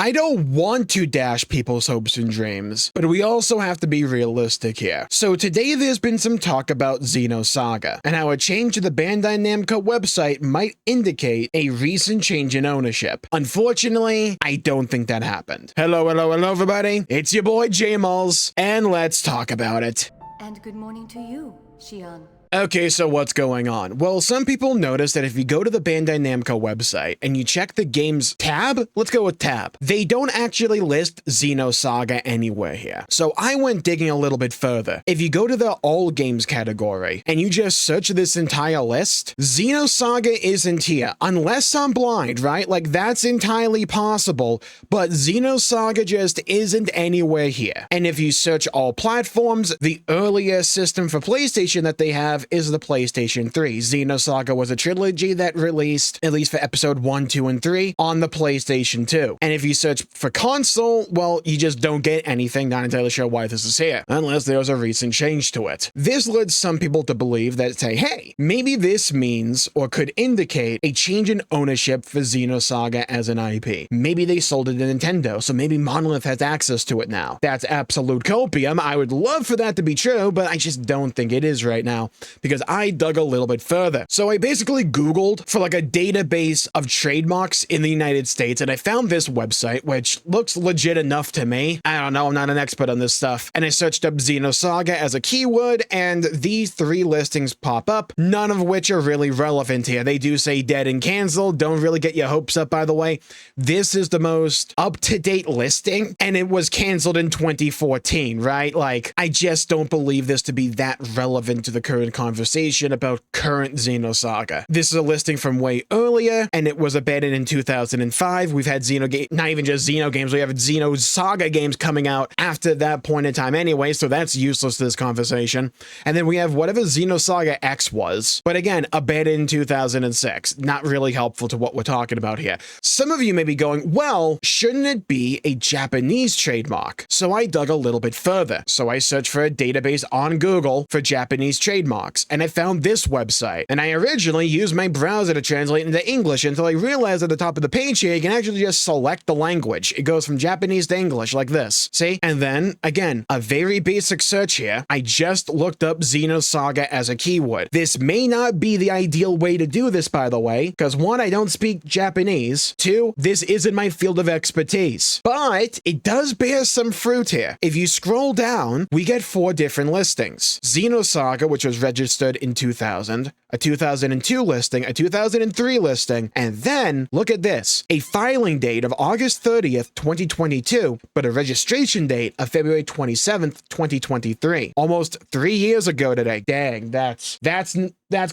I don't want to dash people's hopes and dreams, but we also have to be realistic here. So today there's been some talk about Xenosaga, and how a change to the Bandai Namco website might indicate a recent change in ownership. Unfortunately, I don't think that happened. Hello everybody, it's your boy Jmulls, and let's talk about it. And good morning to you, Xian. Okay, so what's going on? Well, some people notice that if you go to the Bandai Namco website and you check the games tab, let's go with tab, they don't actually list Xenosaga anywhere here. So I went digging a little bit further. If you go to the all games category and you just search this entire list, Xenosaga isn't here, unless I'm blind, right? Like that's entirely possible, but Xenosaga just isn't anywhere here. And if you search all platforms, the earlier system for PlayStation that they have is the PlayStation 3. Xenosaga was a trilogy that released, at least for episode 1, 2, and 3, on the PlayStation 2. And if you search for console, well, you just don't get anything. Not entirely sure why this is here, unless there's a recent change to it. This led some people to believe that, say, hey, maybe this means or could indicate a change in ownership for Xenosaga as an IP. Maybe they sold it to Nintendo, so maybe Monolith has access to it now. That's absolute copium. I would love for that to be true, but I just don't think it is right now, because I dug a little bit further. So I basically Googled for like a database of trademarks in the United States, and I found this website, which looks legit enough to me. I don't know, I'm not an expert on this stuff. And I searched up Xenosaga as a keyword, and these 3 listings pop up, none of which are really relevant here. They do say dead and canceled. Don't really get your hopes up, by the way. This is the most up-to-date listing, and it was canceled in 2014, right? Like, I just don't believe this to be that relevant to the current conversation about current Xenosaga. This is a listing from way earlier, and it was abandoned in 2005. We've had not even just Xeno games, we have Xenosaga games coming out after that point in time anyway, so that's useless to this conversation. And then we have whatever Xenosaga X was, but again, abandoned in 2006. Not really helpful to what we're talking about here. Some of you may be going, well, shouldn't it be a Japanese trademark? So I dug a little bit further. So I searched for a database on Google for Japanese trademarks, and I found this website. And I originally used my browser to translate into English until I realized at the top of the page here, you can actually just select the language. It goes from Japanese to English like this. See? And then, again, a very basic search here. I just looked up Xenosaga as a keyword. This may not be the ideal way to do this, by the way, because 1, I don't speak Japanese. 2, this isn't my field of expertise. But it does bear some fruit here. If you scroll down, we get 4 different listings. Xenosaga, which was registered in 2000, a 2002 listing, a 2003 listing, and then, look at this, a filing date of August 30th, 2022, but a registration date of February 27th, 2023. Almost 3 years ago today. Dang, that's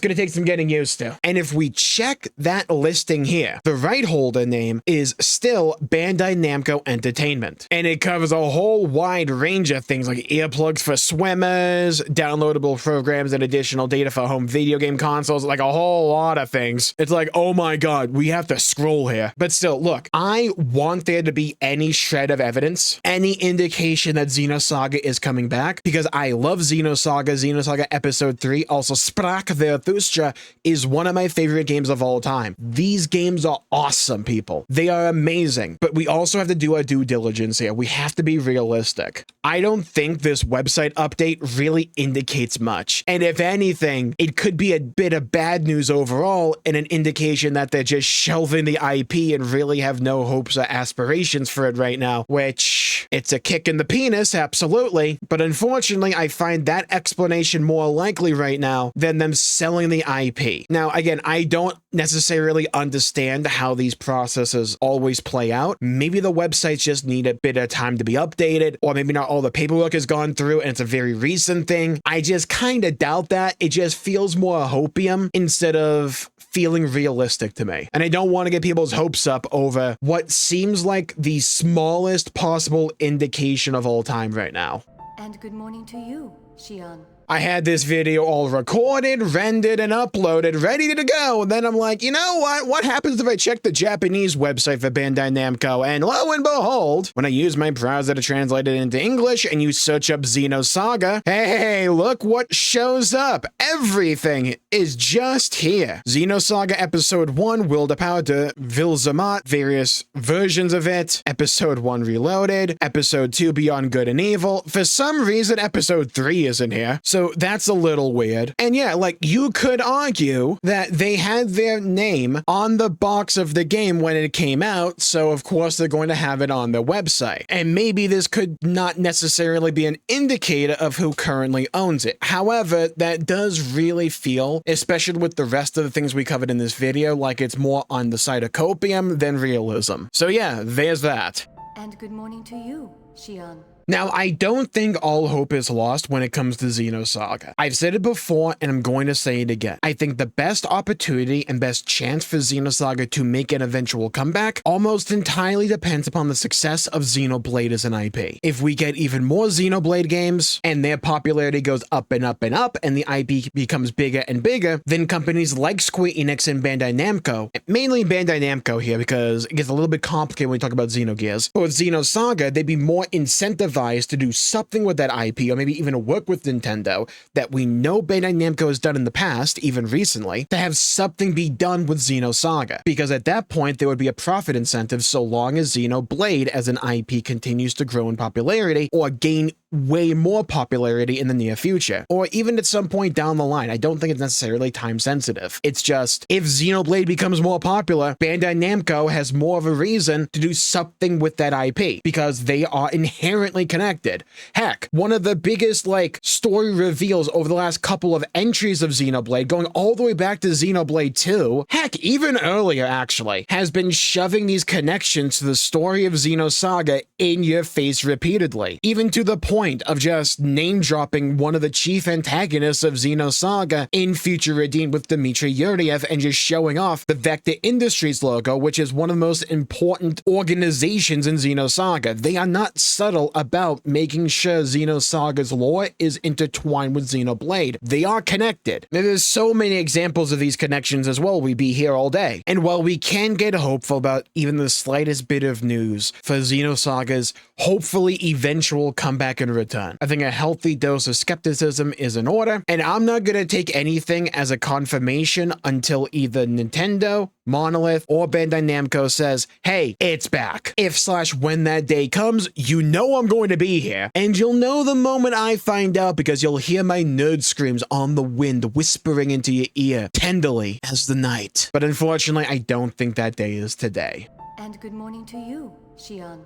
going to take some getting used to. And if we check that listing here, the right holder name is still Bandai Namco Entertainment. And it covers a whole wide range of things like earplugs for swimmers, downloadable programs, and additional data for home video game consoles, like a whole lot of things. It's like, oh my god, we have to scroll here. But still, look, I want there to be any shred of evidence, any indication that Xenosaga is coming back, because I love Xenosaga. Xenosaga Episode 3, also Sprach, Zarathustra, is one of my favorite games of all time. These games are awesome, people. They are amazing, but we also have to do our due diligence here. We have to be realistic. I don't think this website update really indicates much. And if anything, it could be a bit of bad news overall and an indication that they're just shelving the IP and really have no hopes or aspirations for it right now, which it's a kick in the penis, absolutely. But unfortunately, I find that explanation more likely right now than them selling the IP. Now, again, I don't necessarily understand how these processes always play out. Maybe the websites just need a bit of time to be updated, or maybe not all the paperwork has gone through and it's a very recent thing. I just kind of doubt that. It just feels more hopium instead of feeling realistic to me. And I don't want to get people's hopes up over what seems like the smallest possible indication of all time right now. And good morning to you, Xian. I had this video all recorded, rendered, and uploaded, ready to go. And then I'm like, you know what? What happens if I check the Japanese website for Bandai Namco? And lo and behold, when I use my browser to translate it into English and you search up Xenosaga, hey, look what shows up. Everything is just here. Xenosaga Episode 1, Will to Power to Vilzamat, various versions of it. Episode 1 Reloaded. Episode 2 Beyond Good and Evil. For some reason, Episode 3 isn't here. So that's a little weird. And yeah, like, you could argue that they had their name on the box of the game when it came out, so of course they're going to have it on their website. And maybe this could not necessarily be an indicator of who currently owns it. However, that does really feel, especially with the rest of the things we covered in this video, like it's more on the side of copium than realism. So yeah, there's that. And good morning to you, Xian. Now, I don't think all hope is lost when it comes to Xenosaga. I've said it before, and I'm going to say it again. I think the best opportunity and best chance for Xenosaga to make an eventual comeback almost entirely depends upon the success of Xenoblade as an IP. If we get even more Xenoblade games, and their popularity goes up and up and up, and the IP becomes bigger and bigger, then companies like Square Enix and Bandai Namco, mainly Bandai Namco here because it gets a little bit complicated when we talk about Xenogears, but with Xenosaga, they'd be more incentivized to do something with that IP, or maybe even work with Nintendo that we know Bandai Namco has done in the past, even recently, to have something be done with Xenosaga. Because at that point, there would be a profit incentive so long as Xenoblade as an IP continues to grow in popularity or gain way more popularity in the near future, or even at some point down the line. I don't think it's necessarily time sensitive. It's just, if Xenoblade becomes more popular, Bandai Namco has more of a reason to do something with that IP because they are inherently connected. Heck, one of the biggest story reveals over the last couple of entries of Xenoblade, going all the way back to Xenoblade 2, heck, even earlier actually, has been shoving these connections to the story of Xenosaga in your face repeatedly, even to the point of just name-dropping one of the chief antagonists of Xenosaga in Future Redeemed with Dmitry Yuriev and just showing off the Vector Industries logo, which is one of the most important organizations in Xenosaga. They are not subtle about making sure Xenosaga's lore is intertwined with Xenoblade. They are connected. Now, there's so many examples of these connections as well. We'd be here all day. And while we can get hopeful about even the slightest bit of news for Xenosaga's hopefully eventual comeback and return, I think a healthy dose of skepticism is in order, and I'm not going to take anything as a confirmation until either Nintendo, Monolith, or Bandai Namco says, hey, it's back. If/when that day comes, you know I'm going to be here, and you'll know the moment I find out because you'll hear my nerd screams on the wind whispering into your ear, tenderly as the night. But unfortunately, I don't think that day is today. And good morning to you, Xian.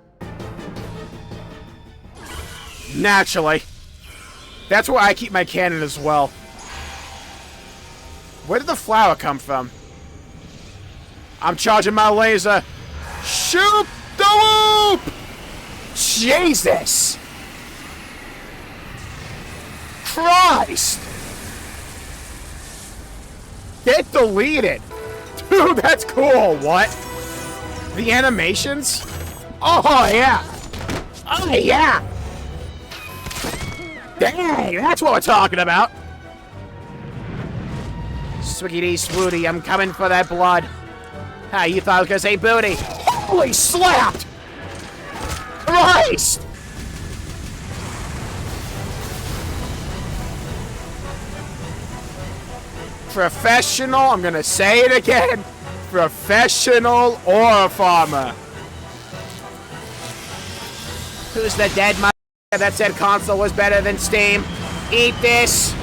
Naturally. That's where I keep my cannon as well. Where did the flower come from? I'm charging my laser. Shoot the loop! Jesus! Christ! Get deleted! Dude, that's cool, what? The animations? Oh, yeah! Oh, yeah! Dang, that's what we're talking about! Swiggity swooty, I'm coming for that blood. Ah, you thought I was gonna say booty. Holy slapped! Christ! Professional, I'm gonna say it again. Professional ore farmer. Who's the dead mother that said console was better than Steam? Eat this!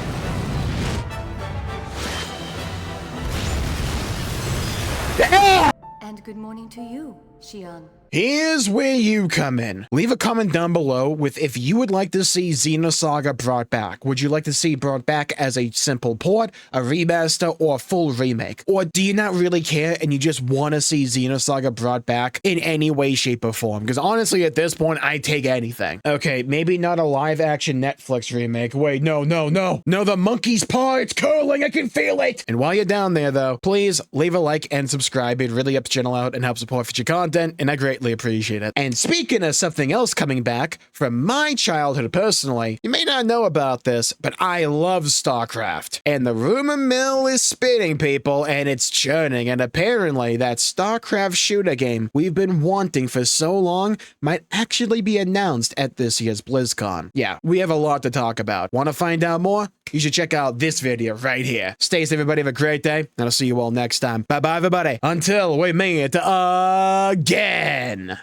Damn! And good morning to you, Xian. Here's where you come in. Leave a comment down below with if you would like to see Xenosaga brought back. Would you like to see it brought back as a simple port, a remaster, or a full remake? Or do you not really care and you just want to see Xenosaga brought back in any way, shape, or form? Because honestly, at this point, I take anything. Okay, maybe not a live-action Netflix remake. Wait, no. No, the monkey's paw, it's curling, I can feel it! And while you're down there, though, please leave a like and subscribe. It really helps channel out and helps support future content, and I greatly greatly appreciate it. And speaking of something else coming back from my childhood personally, you may not know about this, but I love StarCraft. And the rumor mill is spinning, people, and it's churning. And apparently that StarCraft shooter game we've been wanting for so long might actually be announced at this year's BlizzCon. Yeah, we have a lot to talk about. Want to find out more? You should check out this video right here. Stay safe, everybody. Have a great day, and I'll see you all next time. Bye-bye, everybody. Until we meet again.